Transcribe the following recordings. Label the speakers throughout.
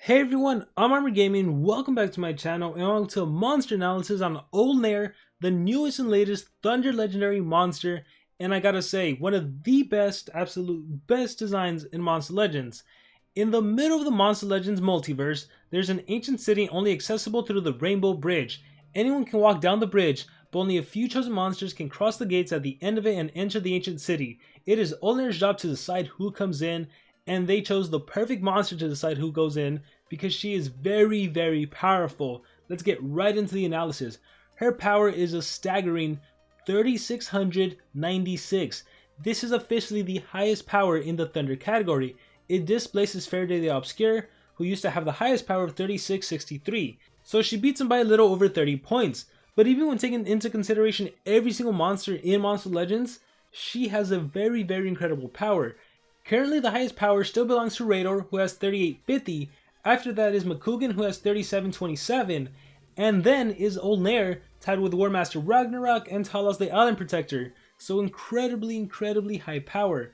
Speaker 1: Hey everyone, I'm Armor Gaming. Welcome back to my channel and welcome to a monster analysis on Olnir, the newest and latest Thunder Legendary monster. And I gotta say, one of the best, absolute best designs in Monster Legends. In the middle of the Monster Legends multiverse, there's an ancient city only accessible through the Rainbow Bridge. Anyone can walk down the bridge, but only a few chosen monsters can cross the gates at the end of it and enter the ancient city. It is Olnir's job to decide who comes in, and they chose the perfect monster to decide who goes in because she is very, very powerful. Let's get right into the analysis. Her power is a staggering 3696. This is officially the highest power in the Thunder category. It displaces Faraday the Obscure, who used to have the highest power of 3663. So she beats him by a little over 30 points. But even when taking into consideration every single monster in Monster Legends, she has a very, very incredible power. Currently, the highest power still belongs to Rador, who has 3850. After that is Makugan, who has 3727. And then is Olnir, tied with War Master Ragnarok and Talos the Island Protector. So incredibly, incredibly high power.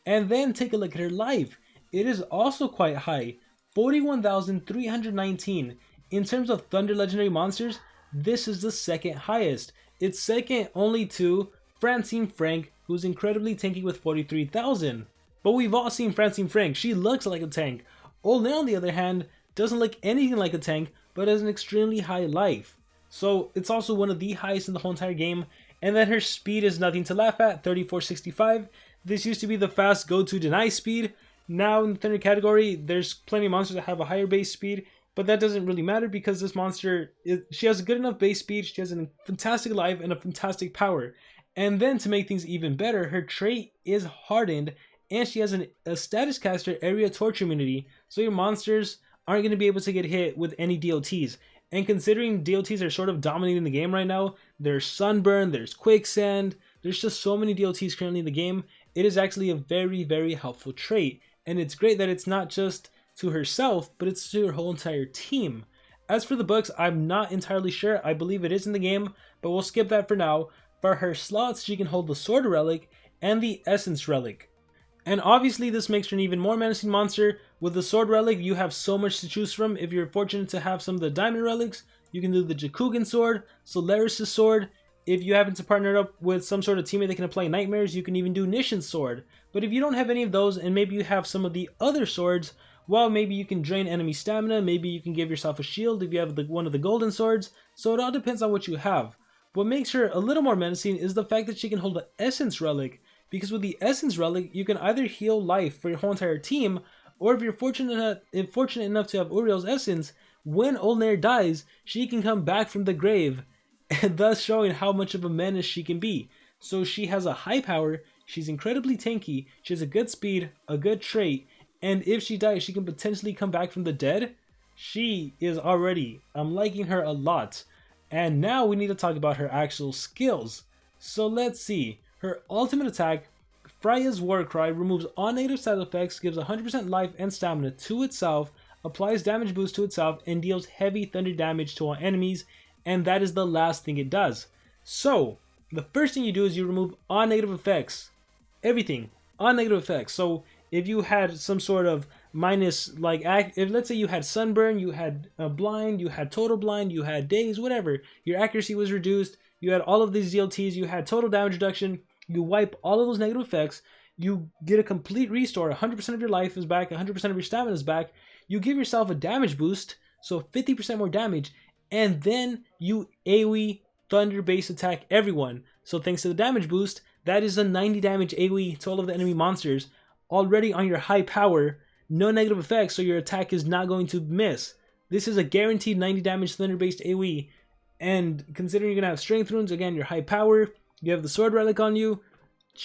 Speaker 1: And then take a look at her life. It is also quite high, 41,319. In terms of Thunder Legendary monsters, this is the second highest. It's second only to Francine Frank, who's incredibly tanky with 43,000. But we've all seen Francine Frank. She looks like a tank. Olnir, on the other hand, doesn't look anything like a tank, but has an extremely high life. So it's also one of the highest in the whole entire game. And then her speed is nothing to laugh at, 3465. This used to be the fast go-to deny speed. Now in the Thunder category, there's plenty of monsters that have a higher base speed, but that doesn't really matter because this monster, she has a good enough base speed, she has a fantastic life and a fantastic power. And then to make things even better, her trait is hardened, and she has a status caster area torture immunity, so your monsters aren't going to be able to get hit with any DOTs. And considering DOTs are sort of dominating the game right now, there's Sunburn, there's Quicksand, there's just so many DOTs currently in the game, it is actually a very, very helpful trait. And it's great that it's not just to herself, but it's to her whole entire team. As for the books, I'm not entirely sure. I believe it is in the game, but we'll skip that for now. For her slots, she can hold the Sword Relic and the Essence Relic. And obviously this makes her an even more menacing monster. With the Sword Relic, you have so much to choose from. If you're fortunate to have some of the Diamond Relics, you can do the Jakugan Sword, Solaris' Sword. If you happen to partner up with some sort of teammate that can apply Nightmares, you can even do Nishan's Sword. But if you don't have any of those, and maybe you have some of the other swords, well, maybe you can drain enemy stamina, maybe you can give yourself a shield if you have one of the golden swords. So it all depends on what you have. What makes her a little more menacing is the fact that she can hold the Essence Relic. Because with the Essence Relic, you can either heal life for your whole entire team, or if you're fortunate enough to have Uriel's Essence, when Olnir dies, she can come back from the grave, and thus showing how much of a menace she can be. So she has a high power, she's incredibly tanky, she has a good speed, a good trait, and if she dies, she can potentially come back from the dead. She is already, I'm liking her a lot. And now we need to talk about her actual skills. So let's see. Her ultimate attack, Freya's Warcry, removes all negative side effects, gives 100% life and stamina to itself, applies damage boost to itself, and deals heavy thunder damage to all enemies, and that is the last thing it does. So, the first thing you do is you remove all negative effects. Everything. All negative effects. So, if you had some sort of minus, like, if let's say you had Sunburn, you had Blind, you had Total Blind, you had Daze, whatever, your accuracy was reduced, you had all of these DLTs, you had total damage reduction, you wipe all of those negative effects, you get a complete restore, 100% of your life is back, 100% of your stamina is back, you give yourself a damage boost, so 50% more damage, and then you AoE Thunder base attack everyone. So thanks to the damage boost, that is a 90 damage AoE to all of the enemy monsters, already on your high power, no negative effects, so your attack is not going to miss. This is a guaranteed 90 damage Thunder based AoE, and considering you're going to have Strength Runes, again, your high power, you have the Sword Relic on you.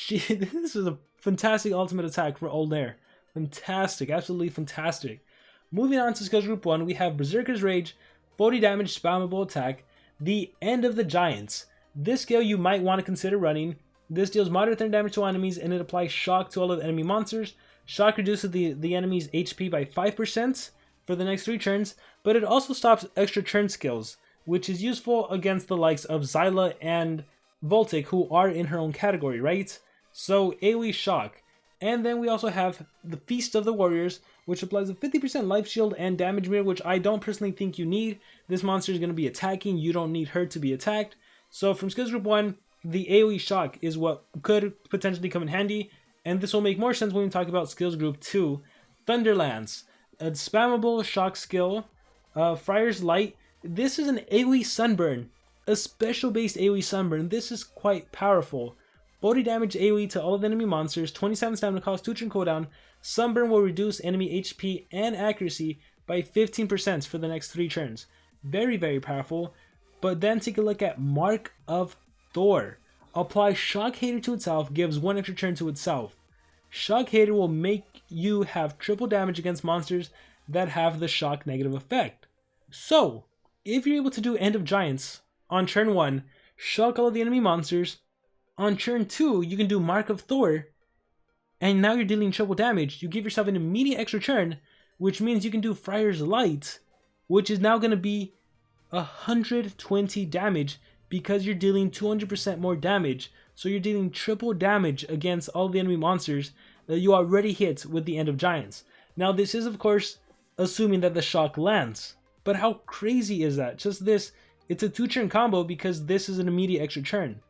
Speaker 1: This is a fantastic ultimate attack for Olnir. Fantastic, absolutely fantastic. Moving on to skills group 1, we have Berserker's Rage, 40 damage spammable attack, the End of the Giants. This skill you might want to consider running. This deals moderate thunder damage to enemies, and it applies shock to all of the enemy monsters. Shock reduces the enemy's HP by 5% for the next 3 turns, but it also stops extra turn skills, which is useful against the likes of Zyla and Voltic, who are in her own category, right? So AoE Shock. And then we also have the Feast of the Warriors, which applies a 50% life shield and damage mirror, which I don't personally think you need. This monster is going to be attacking. You don't need her to be attacked. So from skills group 1, the AoE shock is what could potentially come in handy. And this will make more sense when we talk about skills group 2, Thunderlance. A spammable shock skill, Friar's Light. This is an AoE sunburn, a special based AoE sunburn. This is quite powerful. 40 damage AoE to all of the enemy monsters, 27 stamina cost, 2 turn cooldown. Sunburn will reduce enemy HP and accuracy by 15% for the next 3 turns. Very, very powerful. But then take a look at Mark of Thor. Apply Shock Hater to itself, gives 1 extra turn to itself. Shock Hater will make you have triple damage against monsters that have the shock negative effect. So, if you're able to do End of Giants on turn 1, shock all of the enemy monsters. On turn 2, you can do Mark of Thor, and now you're dealing triple damage. You give yourself an immediate extra turn, which means you can do Friar's Light, which is now going to be 120 damage because you're dealing 200% more damage. So you're dealing triple damage against all the enemy monsters that you already hit with the End of Giants. Now this is of course assuming that the shock lands, but how crazy is that? Just this, it's a 2-turn combo because this is an immediate extra turn.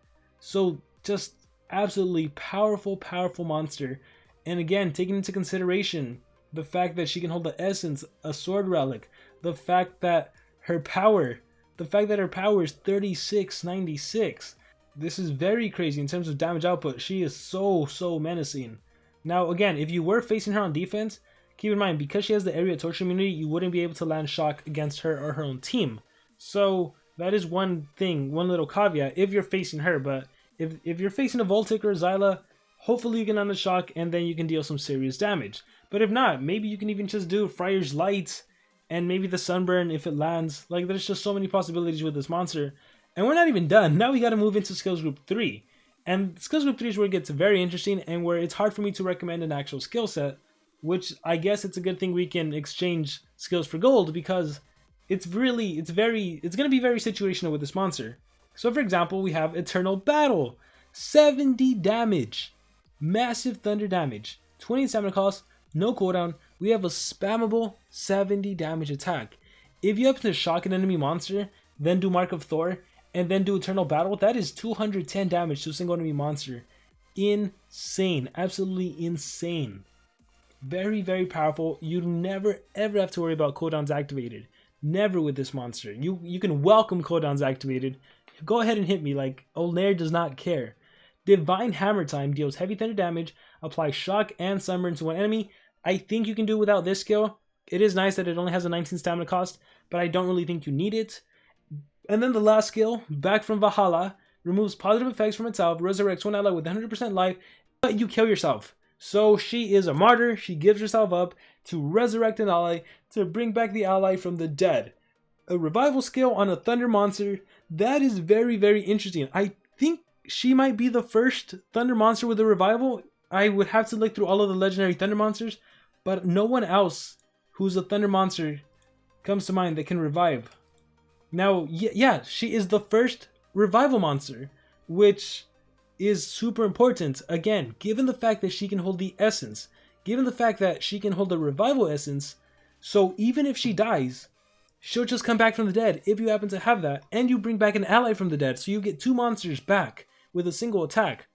Speaker 1: So just absolutely powerful, powerful monster. And again, taking into consideration the fact that she can hold the essence, a sword relic, the fact that her power is 3696. This is very crazy in terms of damage output. She is so menacing. Now again, if you were facing her on defense, keep in mind, because she has the area torture immunity, you wouldn't be able to land shock against her or her own team. So that is one thing, one little caveat if you're facing her. But if you're facing a Voltic or a Zyla, hopefully you can land the shock and then you can deal some serious damage. But if not, maybe you can even just do Friar's Light and maybe the Sunburn if it lands. Like, there's just so many possibilities with this monster. And we're not even done. Now we got to move into skills group 3. And skills group 3 is where it gets very interesting and where it's hard for me to recommend an actual skill set, which I guess it's a good thing we can exchange skills for gold, because it's going to be very situational with this monster. So for example, we have Eternal Battle, 70 damage, massive thunder damage, 20 stamina cost, no cooldown. We have a spammable 70 damage attack. If you happen to shock an enemy monster, then do Mark of Thor, and then do Eternal Battle, that is 210 damage to a single enemy monster. Insane, absolutely insane. Very, very powerful. You never ever have to worry about cooldowns activated. Never with this monster. You can welcome cooldowns activated. Go ahead and hit me, like, Olnir does not care. Divine Hammer Time deals heavy thunder damage, apply shock and sunburn to one enemy. I think you can do without this skill. It is nice that it only has a 19 stamina cost, but I don't really think you need it. And then the last skill, Back from Valhalla, removes positive effects from itself, resurrects one ally with 100% life, but you kill yourself. So she is a martyr. She gives herself up to resurrect an ally, to bring back the ally from the dead. A revival skill on a thunder monster. That is very, very interesting. I think she might be the first thunder monster with a revival. I would have to look through all of the legendary thunder monsters, but no one else who's a thunder monster comes to mind that can revive. Now, yeah, she is the first revival monster, which is super important. Again, given the fact that she can hold the essence, given the fact that she can hold the revival essence, so even if she dies, she'll just come back from the dead if you happen to have that, and you bring back an ally from the dead, so you get 2 monsters back with a single attack.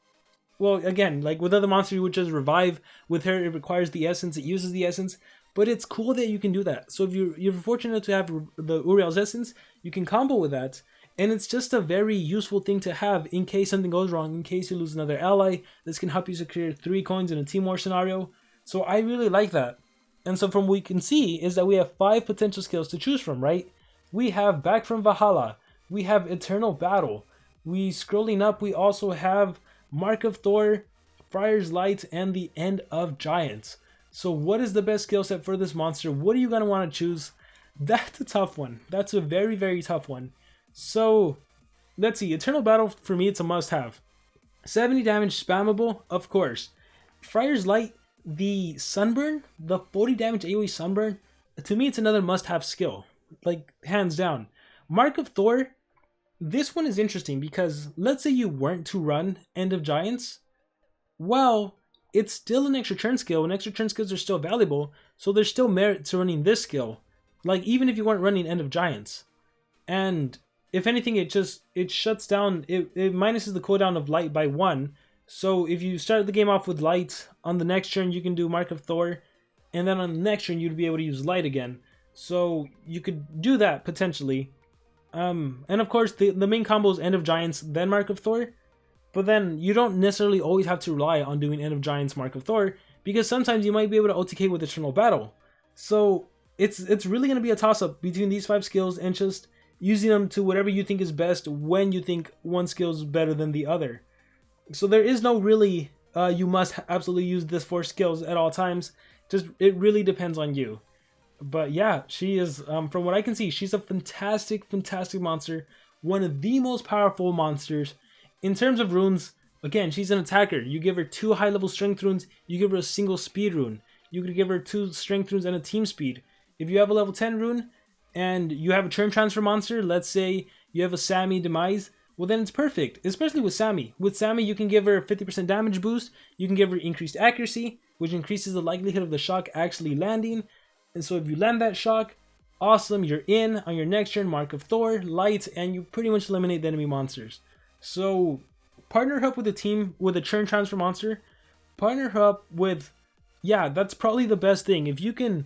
Speaker 1: Well, again, like with other monsters, you would just revive. With her, it requires the essence, it uses the essence, but it's cool that you can do that. So if you're fortunate to have the Uriel's essence, you can combo with that, and it's just a very useful thing to have in case something goes wrong, in case you lose another ally. This can help you secure 3 coins in a team war scenario, so I really like that. And so from what we can see is that we have 5 potential skills to choose from, right? We have Back from Valhalla, we have Eternal Battle, scrolling up, we also have Mark of Thor, Friar's Light, and the End of Giants. So what is the best skill set for this monster? What are you going to want to choose? That's a tough one. That's a very, very tough one. So let's see. Eternal Battle, for me, it's a must-have. 70 damage, spammable, of course. Friar's Light, the Sunburn, the 40 damage AoE Sunburn, to me, it's another must-have skill. Like, hands down. Mark of Thor, this one is interesting because let's say you weren't to run End of Giants. Well, it's still an extra turn skill, and extra turn skills are still valuable, so there's still merit to running this skill. Like, even if you weren't running End of Giants. And if anything, it shuts down, it minuses the cooldown of Light by 1. So if you start the game off with Light, on the next turn you can do Mark of Thor, and then on the next turn you'd be able to use Light again. So you could do that potentially. And of course the main combo is End of Giants, then Mark of Thor. But then you don't necessarily always have to rely on doing End of Giants, Mark of Thor, because sometimes you might be able to OTK with Eternal Battle. So it's really going to be a toss-up between these 5 skills and just using them to whatever you think is best when you think one skill is better than the other. So there is no really, you must absolutely use this 4 skills at all times. Just, it really depends on you. But yeah, she is, from what I can see, she's a fantastic, fantastic monster. One of the most powerful monsters. In terms of runes, again, she's an attacker. You give her 2 high-level strength runes, you give her a single speed rune. You could give her 2 strength runes and a team speed. If you have a level 10 rune, and you have a turn transfer monster, let's say you have a Sammy Demise, well then it's perfect, especially with Sammy. With Sammy, you can give her a 50% damage boost, you can give her increased accuracy, which increases the likelihood of the shock actually landing. And so if you land that shock, awesome, you're in. On your next turn, Mark of Thor, Light, and you pretty much eliminate the enemy monsters. So partner her up with a team with a turn transfer monster. Partner her up with, yeah, that's probably the best thing. If you can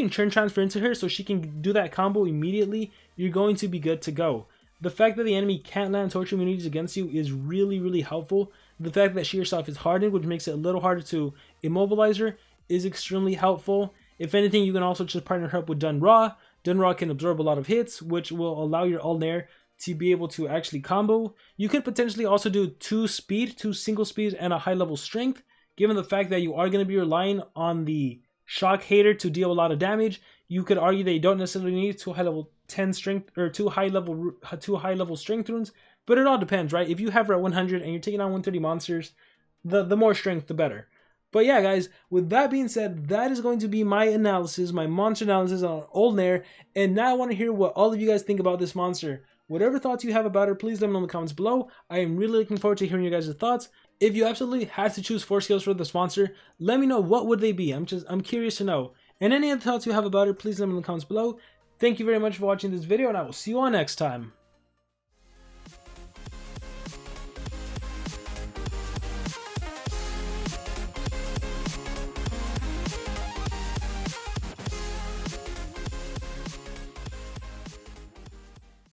Speaker 1: turn transfer into her so she can do that combo immediately, you're going to be good to go. The fact that the enemy can't land torture immunities against you is really, really helpful. The fact that she herself is hardened, which makes it a little harder to immobilize her, is extremely helpful. If anything, you can also just partner her up with Dun Ra. Dun Ra can absorb a lot of hits, which will allow your Olnir to be able to actually combo. You could potentially also do 2 speed, 2 single speeds, and a high level strength, given the fact that you are going to be relying on the Shock Hater to deal a lot of damage. You could argue that you don't necessarily need 2 high level 10 strength or 2 high level strength runes, but it all depends, right? If you have her at 100 and you're taking on 130 monsters, the more strength the better. But yeah, guys, with that being said, that is going to be my analysis, my monster analysis on Olnir. And now I want to hear what all of you guys think about this monster. Whatever thoughts you have about her, please let me know in the comments below. I am really looking forward to hearing your guys' thoughts. If you absolutely had to choose 4 skills for this monster, let me know what would they be. I'm curious to know. And any other thoughts you have about her, please let me know in the comments below. Thank you very much for watching this video, and I will see you all next time.